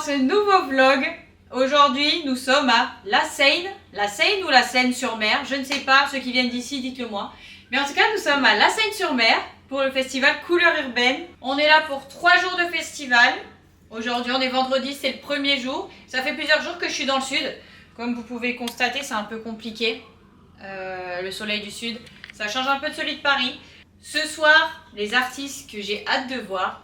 ce nouveau vlog. Aujourd'hui, nous sommes à La Seine ou La Seine-sur-Mer, je ne sais pas, ceux qui viennent d'ici, dites-le moi. Mais en tout cas, nous sommes à La Seine-sur-Mer pour le festival Couleurs Urbaines. On est là pour 3 jours de festival. Aujourd'hui, on est vendredi, c'est le premier jour. Ça fait plusieurs jours que je suis dans le sud. Comme vous pouvez constater, c'est un peu compliqué. Le soleil du sud, ça change un peu de celui de Paris. Ce soir, les artistes que j'ai hâte de voir,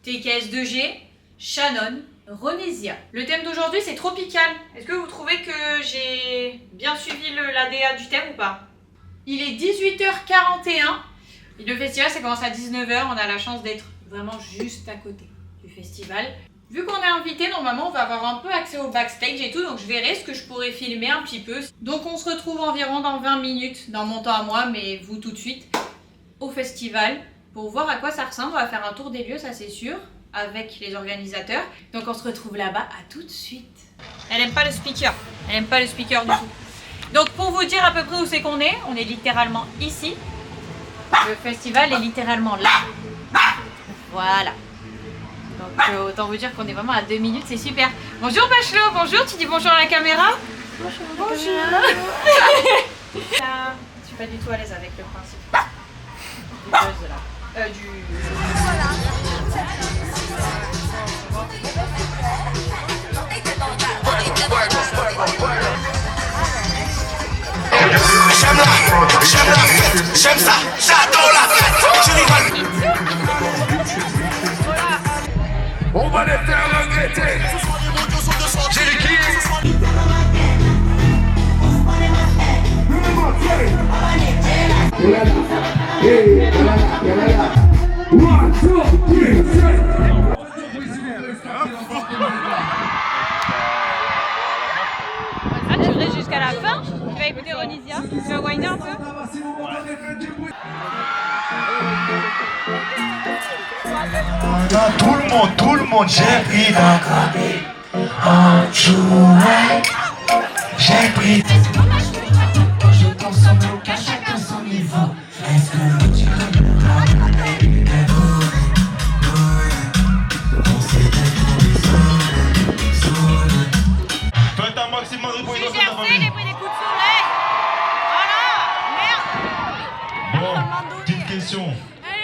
TKS2G, Shannon, Ronesia. Le thème d'aujourd'hui, c'est tropical. Est-ce que vous trouvez que j'ai bien suivi l'ADA du thème ou pas? Il est 18h41. Et le festival, ça commence à 19h. On a la chance d'être vraiment juste à côté du festival. Vu qu'on est invité, normalement, on va avoir un peu accès au backstage et tout. Donc, je verrai ce que je pourrais filmer un petit peu. Donc, on se retrouve environ dans 20 minutes, dans mon temps à moi, mais vous tout de suite, au festival. Pour voir à quoi ça ressemble, on va faire un tour des lieux, ça c'est sûr, avec les organisateurs. Donc on se retrouve là-bas, à tout de suite. Elle aime pas le speaker, elle aime pas le speaker du tout. Donc pour vous dire à peu près où c'est qu'on est, on est littéralement ici. Le festival est littéralement là. Voilà. Donc autant vous dire qu'on est vraiment à 2 minutes, c'est super. Bonjour Bachelot, bonjour, tu dis bonjour à la caméra? Bonjour. Bonjour. Je suis pas du tout à l'aise avec le principe. Du buzz là. J'aime ça, j'adore la fête. On va les faire regretter. J'ai les kills. Ah, tu restes jusqu'à la fin? Tu vas écouter Ronesia? Tu vas whiner un peu? Tout le monde, j'ai pris d'attraper en jouet. J'ai pris. Je consomme qu'à chacun son niveau. Est-ce que tu peux me ramener? Faites un maximum de bruit dans cette famille. J'ai pris des coups de soleil! Voilà! Merde! Bon, petite question.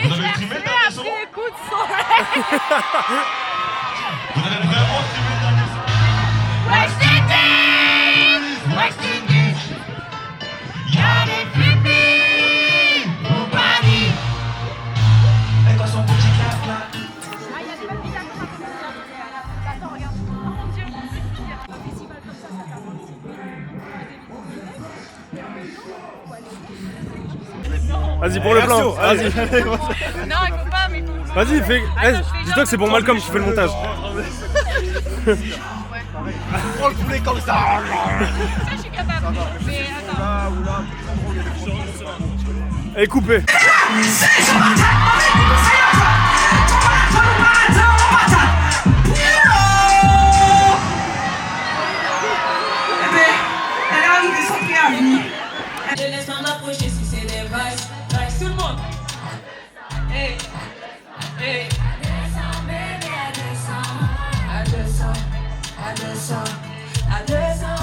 Vous avez trimé le dernier son? Des coups de soleil! Vous avez vraiment trimé le dernier son? West Indies! West Indies! Y'a des pipis au paradis. Et quand son petit clap-clap. Vas-y pour le plan, vas-y. Non, il faut pas, mais faut... Vas-y, fais. Dis-toi que c'est pour Malcolm qui fait le montage. Prends le poulet comme ça. Ça, je suis capable. Mais attends. Elle est coupée. Je laisse pas m'approcher si c'est des vibes. Vibes tout le monde. Hey, hey. À 200,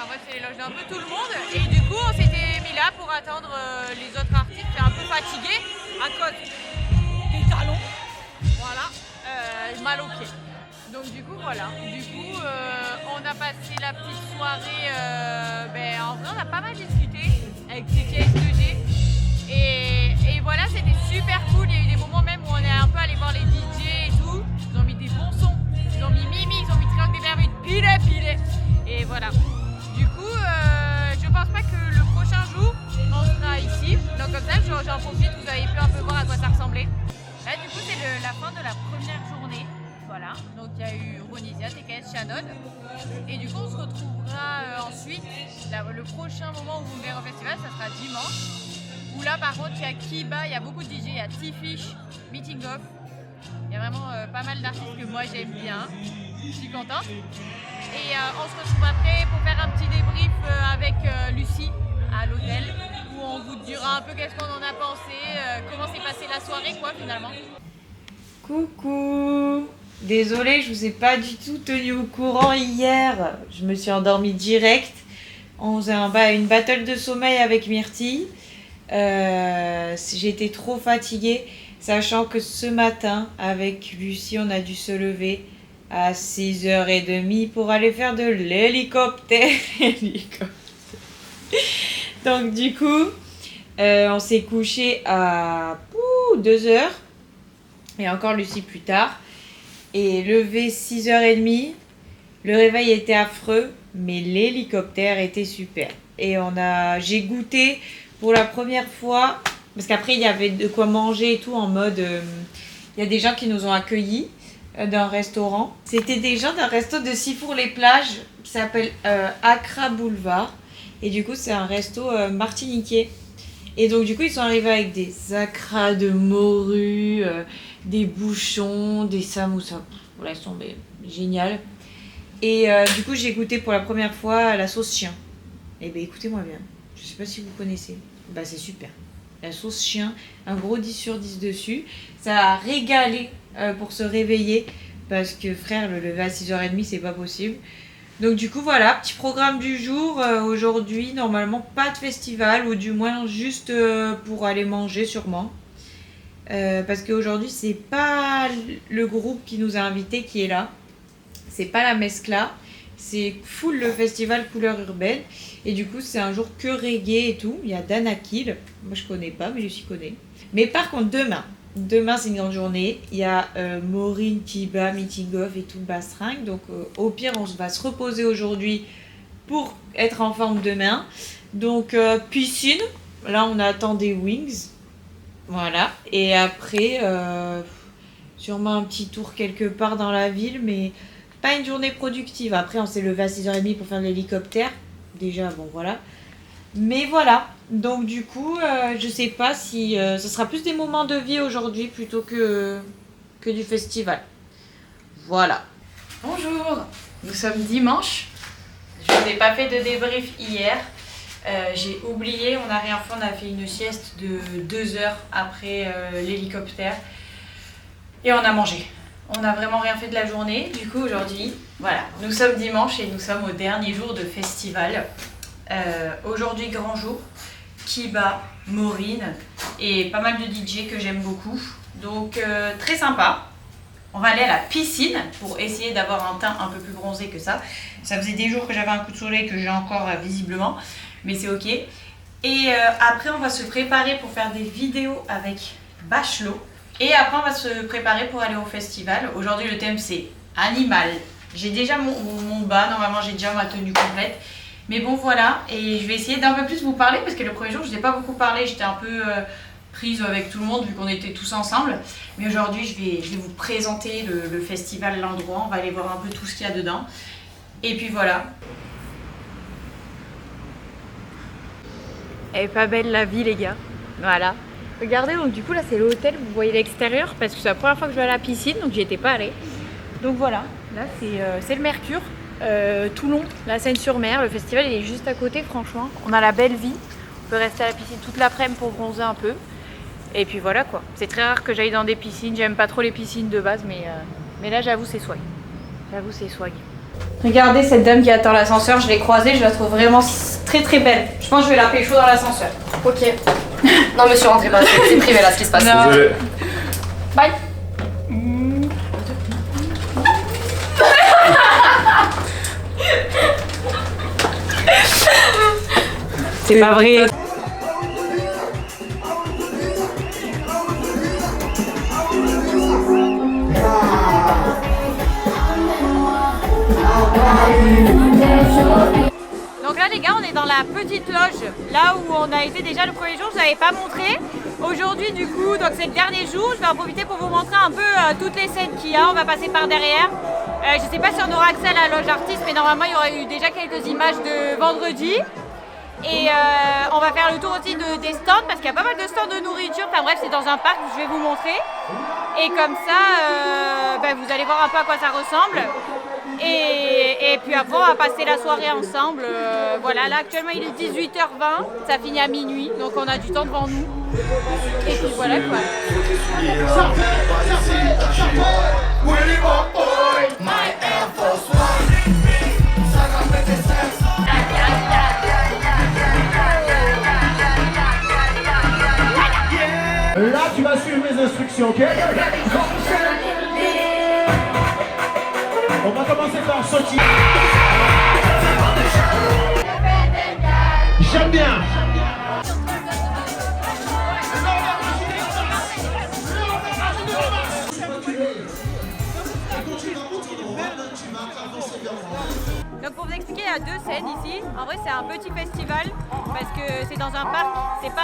en vrai c'est les loges d'un peu tout le monde et du coup on s'était mis là pour attendre les autres artistes. J'étais un peu fatiguée à cause des talons, voilà, mal aux pieds. Donc du coup voilà, on a passé la petite soirée, en vrai on a pas mal discuté avec TKS2G et voilà, c'était super cool. Il y a eu des moments même où on est un peu allé voir les DJ et tout, ils ont mis des bons sons, ils ont mis Mimi, ils ont mis Triangle des Bermudes, pile. Et voilà. Du coup, je pense pas que le prochain jour, on sera ici. Donc comme ça, j'en profite, vous avez pu un peu voir à quoi ça ressemblait. Là, du coup, c'est la fin de la première journée. Voilà, donc il y a eu Ronisia, TKS, Shannon. Et du coup, on se retrouvera ensuite. Le prochain moment où vous me verrez au festival, ça sera dimanche. Où là, par contre, il y a Kiba, il y a beaucoup de DJ, il y a T-Fish, Meeting Off. Il y a vraiment pas mal d'artistes que moi j'aime bien. Je suis contente. Et on se retrouve après pour faire un petit débrief avec Lucie à l'hôtel. Où on vous dira un peu qu'est-ce qu'on en a pensé, comment s'est passée la soirée quoi finalement. Coucou! Désolée, je vous ai pas du tout tenu au courant hier. Je me suis endormie direct. On faisait une battle de sommeil avec Myrtille. J'ai été trop fatiguée, sachant que ce matin, avec Lucie, on a dû se lever à 6h30 pour aller faire de l'hélicoptère. Donc du coup, on s'est couché à 2h. Et encore Lucie plus tard. Et levé 6h30, le réveil était affreux, mais l'hélicoptère était super. Et j'ai goûté pour la première fois, parce qu'après il y avait de quoi manger et tout en mode... il y a des gens qui nous ont accueillis d'un restaurant. C'était des gens d'un resto de Sifour-les-Plages qui s'appelle Accra Boulevard. Et du coup c'est un resto martiniquais. Et donc du coup ils sont arrivés avec des acras de morue, des bouchons, des samoussas. Voilà, ils sont géniales. Et du coup j'ai goûté pour la première fois la sauce chien. Et ben écoutez-moi bien, je sais pas si vous connaissez. Bah c'est super. La sauce chien, un gros 10 sur 10 dessus. Ça a régalé pour se réveiller. Parce que frère, le lever à 6h30 c'est pas possible. Donc du coup voilà, petit programme du jour. Aujourd'hui, normalement pas de festival, ou du moins juste pour aller manger sûrement. Parce qu'aujourd'hui c'est pas le groupe qui nous a invités qui est là. C'est pas la Mescla. C'est full le festival Couleur Urbaine. Et du coup c'est un jour que reggae et tout. Il y a Danakil. Moi je connais pas, mais Lucie connaît. Mais par contre Demain c'est une grande journée, il y a Maureen, Kiba, Meeting Off et tout le bastringue. Donc au pire on va se reposer aujourd'hui pour être en forme demain. Donc piscine, là on attend des wings. Voilà, et après sûrement un petit tour quelque part dans la ville, mais pas une journée productive. Après on s'est levé à 6h30 pour faire l'hélicoptère. Déjà bon voilà. Mais voilà, donc du coup, je sais pas si ce sera plus des moments de vie aujourd'hui plutôt que du festival. Voilà. Bonjour, nous sommes dimanche. Je vous ai pas fait de débrief hier. J'ai oublié, on n'a rien fait, on a fait une sieste de 2 heures après l'hélicoptère. Et on a mangé. On n'a vraiment rien fait de la journée. Du coup aujourd'hui, voilà, nous sommes dimanche et nous sommes au dernier jour de festival. Aujourd'hui grand jour, Kiba, Maureen et pas mal de DJ que j'aime beaucoup, donc très sympa. On va aller à la piscine pour essayer d'avoir un teint un peu plus bronzé que ça. Ça faisait des jours que j'avais un coup de soleil que j'ai encore visiblement, mais c'est ok. Et après on va se préparer pour faire des vidéos avec Bachelot. Et après on va se préparer pour aller au festival. Aujourd'hui le thème c'est animal. J'ai déjà mon bas, normalement j'ai déjà ma tenue complète. Mais bon voilà, et je vais essayer d'un peu plus vous parler parce que le premier jour je n'ai pas beaucoup parlé, j'étais un peu prise avec tout le monde vu qu'on était tous ensemble. Mais aujourd'hui je vais vous présenter le festival, l'endroit, on va aller voir un peu tout ce qu'il y a dedans. Et puis voilà. Elle est pas belle la vie les gars, voilà. Regardez, donc du coup là c'est l'hôtel, vous voyez l'extérieur parce que c'est la première fois que je vais à la piscine donc j'y étais pas allée. Donc voilà, là c'est le Mercure. Toulon, la Seine-sur-Mer, le festival il est juste à côté franchement, on a la belle vie, on peut rester à la piscine toute l'après-midi pour bronzer un peu et puis voilà quoi, c'est très rare que j'aille dans des piscines, j'aime pas trop les piscines de base mais là j'avoue c'est swag, Regardez cette dame qui attend l'ascenseur, je l'ai croisée, je la trouve vraiment très très belle, je pense que je vais la pécho dans l'ascenseur. Ok. Non monsieur rentrez pas, c'est privé là ce qui se passe. Non. Désolé. Bye. C'est pas vrai. Des jours dans la petite loge, là où on a été déjà le premier jour, je ne vous avais pas montré. Aujourd'hui du coup, donc c'est le dernier jour, je vais en profiter pour vous montrer un peu toutes les scènes qu'il y a, on va passer par derrière. Je ne sais pas si on aura accès à la loge artiste, mais normalement il y aura eu déjà quelques images de vendredi. Et on va faire le tour aussi des stands, parce qu'il y a pas mal de stands de nourriture, enfin bref c'est dans un parc, je vais vous montrer. Et comme ça, vous allez voir un peu à quoi ça ressemble. Et puis après on va passer la soirée ensemble. Voilà, là actuellement il est 18h20, ça finit à minuit, donc on a du temps devant nous. Et puis voilà quoi. Là, tu vas suivre mes instructions, ok? On va commencer par sauter. J'aime bien. Donc pour vous expliquer, il y a deux scènes ici. En vrai c'est un petit festival parce que c'est dans un parc, c'est pas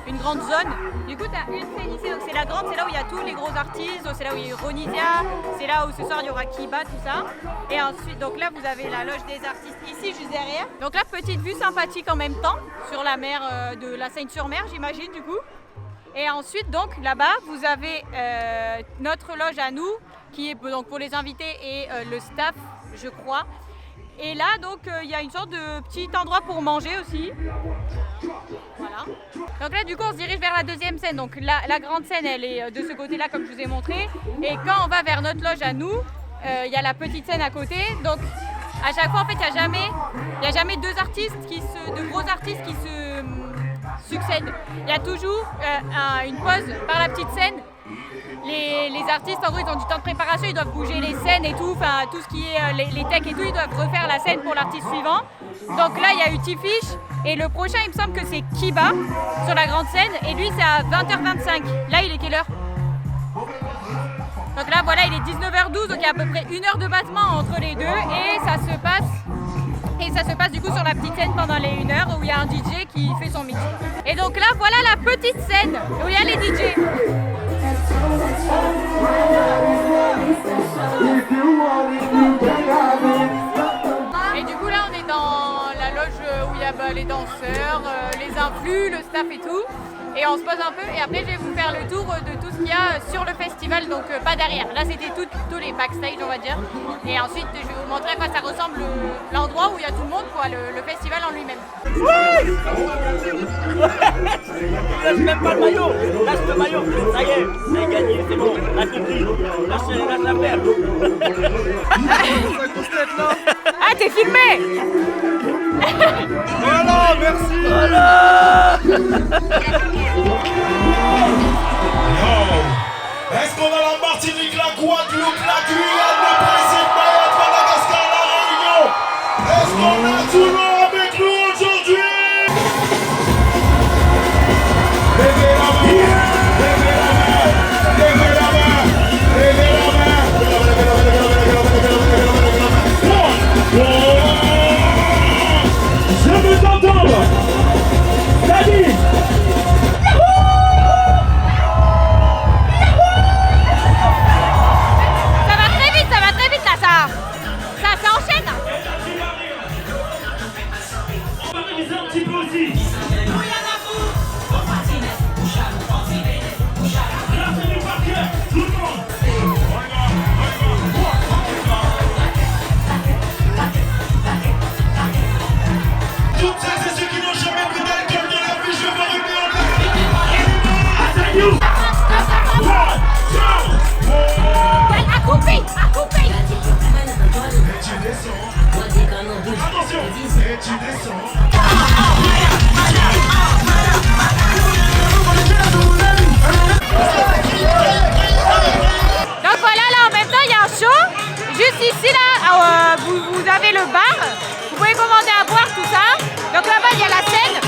une grande zone. Du coup tu as une scène ici, donc c'est la grande, c'est là où il y a tous les gros artistes, donc c'est là où il y a Ronisia, c'est là où ce soir il y aura Kiba, tout ça. Et ensuite, donc là vous avez la loge des artistes ici juste derrière. Donc là petite vue sympathique en même temps sur la mer de la Seine-sur-Mer j'imagine du coup. Et ensuite donc là-bas vous avez notre loge à nous qui est donc pour les invités et le staff je crois. Et là donc il y a une sorte de petit endroit pour manger aussi. Voilà. Donc là du coup on se dirige vers la deuxième scène. Donc la grande scène elle est de ce côté là comme je vous ai montré. Et quand on va vers notre loge à nous, il y a la petite scène à côté. Donc à chaque fois en fait il n'y a jamais deux artistes de gros artistes qui se succèdent. Il y a toujours une pause par la petite scène. Les artistes en gros ils ont du temps de préparation, ils doivent bouger les scènes et tout, enfin tout ce qui est les techs et tout, ils doivent refaire la scène pour l'artiste suivant. Donc là il y a eu Tifish et le prochain il me semble que c'est Kiba sur la grande scène et lui c'est à 20h25. Là il est quelle heure? Donc là voilà il est 19h12 donc il y a à peu près 1 heure de battement entre les deux et ça se passe du coup sur la petite scène pendant les 1 heure où il y a un DJ qui fait son mix. Et donc là voilà la petite scène où il y a les DJ. Et du coup là on est dans la loge où il y a les danseurs, les influx, le staff et tout. Et on se pose un peu et après je vais vous faire le tour de tout ce qu'il y a sur le festival, donc pas derrière. Là c'était tous les backstage on va dire. Et ensuite je vais vous montrer à quoi ça ressemble l'endroit où il y a tout le monde, quoi, le festival en lui-même. Lâche même pas le maillot, lâche le maillot, ça y est, c'est gagné, c'est bon, lâche le prix, lâche la paire. Ah t'es filmé. Voilà, merci. Voilà. Est-ce qu'on a la Martinique, la Guadeloupe, la Guyane, le Brésil, Mayotte, Madagascar, la Réunion? Est-ce qu'on a tout le monde avec nous aujourd'hui? Levez la main, levez la main, levez la main, levez la main. Je veux t'entendre. Salut. Ça va très vite là, ça s'enchaîne. On va réviser un petit peu aussi. Toutes celles et ceux qui n'ont jamais pris d'alcool de leur vie, je veux revenir en attention, et tu descends. Donc voilà, là en même temps il y a un show. Juste ici là, vous avez le bar. Vous pouvez commander à boire, tout ça. Donc là-bas il y a la scène.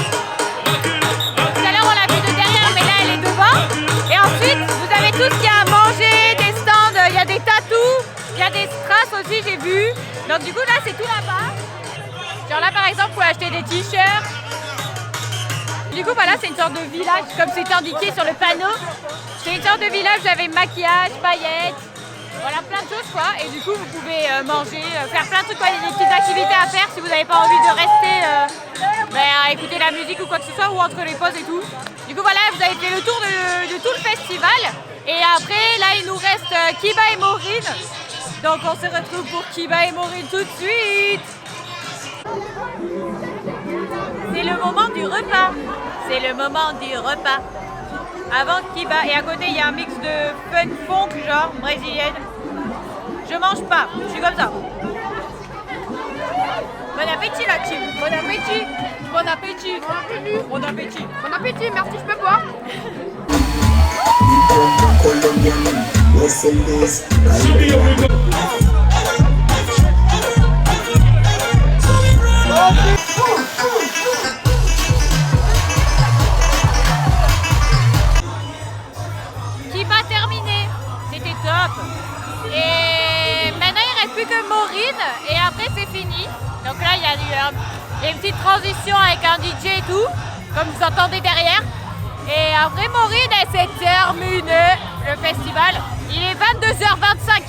Tout à l'heure on l'a vu de derrière, mais là elle est devant. Et ensuite vous avez tout ce qu'il y a à manger, des stands, il y a des tatous, il y a des strass aussi j'ai vu. Donc du coup là c'est tout là-bas. Genre là par exemple, vous pouvez acheter des t-shirts. Du coup voilà, c'est une sorte de village, comme c'est indiqué sur le panneau. C'est une sorte de village, vous avez maquillage, paillettes, voilà plein de choses quoi. Et du coup vous pouvez manger, faire plein de trucs, quoi. Il y a des petites activités à faire si vous n'avez pas envie de rester à écouter la musique ou quoi que ce soit, ou entre les pauses et tout. Du coup voilà, vous avez fait le tour de tout le festival. Et après là il nous reste Kiba et Maureen. Donc on se retrouve pour Kiba et Maureen tout de suite. C'est le moment du repas. C'est le moment du repas. Avant Kiba, et à côté il y a un mix de funk funk genre brésilienne. Je mange pas, je suis comme ça. Bon appétit la team. Bon appétit. Bon appétit. Bon appétit. Bon appétit, merci, je peux boire. Kiba terminé, c'était top. Et maintenant il reste plus que Maureen et après c'est fini. Donc là il y a une petite transition avec un DJ et tout, comme vous entendez derrière. Et après Maureen elle s'est terminée le festival. Il est 22h25.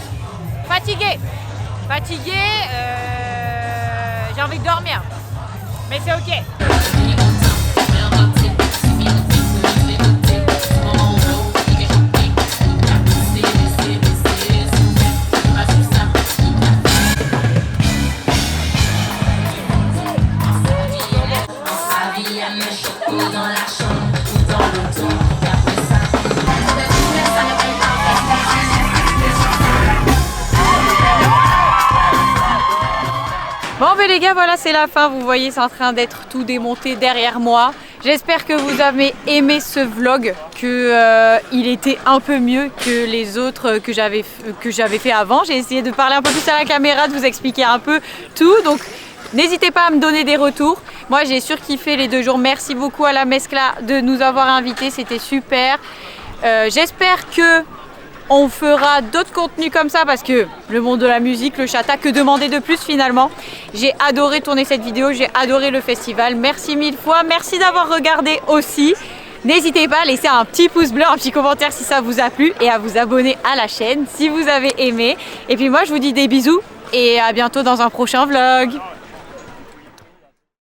Fatigué, j'ai envie de dormir. Mais c'est ok. Bon ben les gars, voilà c'est la fin, vous voyez c'est en train d'être tout démonté derrière moi. J'espère que vous avez aimé ce vlog, qu'il était un peu mieux que les autres que j'avais fait avant. J'ai essayé de parler un peu plus à la caméra, de vous expliquer un peu tout, donc n'hésitez pas à me donner des retours. Moi j'ai surkiffé les 2 jours, merci beaucoup à la Mescla de nous avoir invités, c'était super. J'espère que on fera d'autres contenus comme ça parce que le monde de la musique, le chata, que demander de plus finalement. J'ai adoré tourner cette vidéo, j'ai adoré le festival. Merci 1000 fois, merci d'avoir regardé aussi. N'hésitez pas à laisser un petit pouce bleu, un petit commentaire si ça vous a plu et à vous abonner à la chaîne si vous avez aimé. Et puis moi je vous dis des bisous et à bientôt dans un prochain vlog.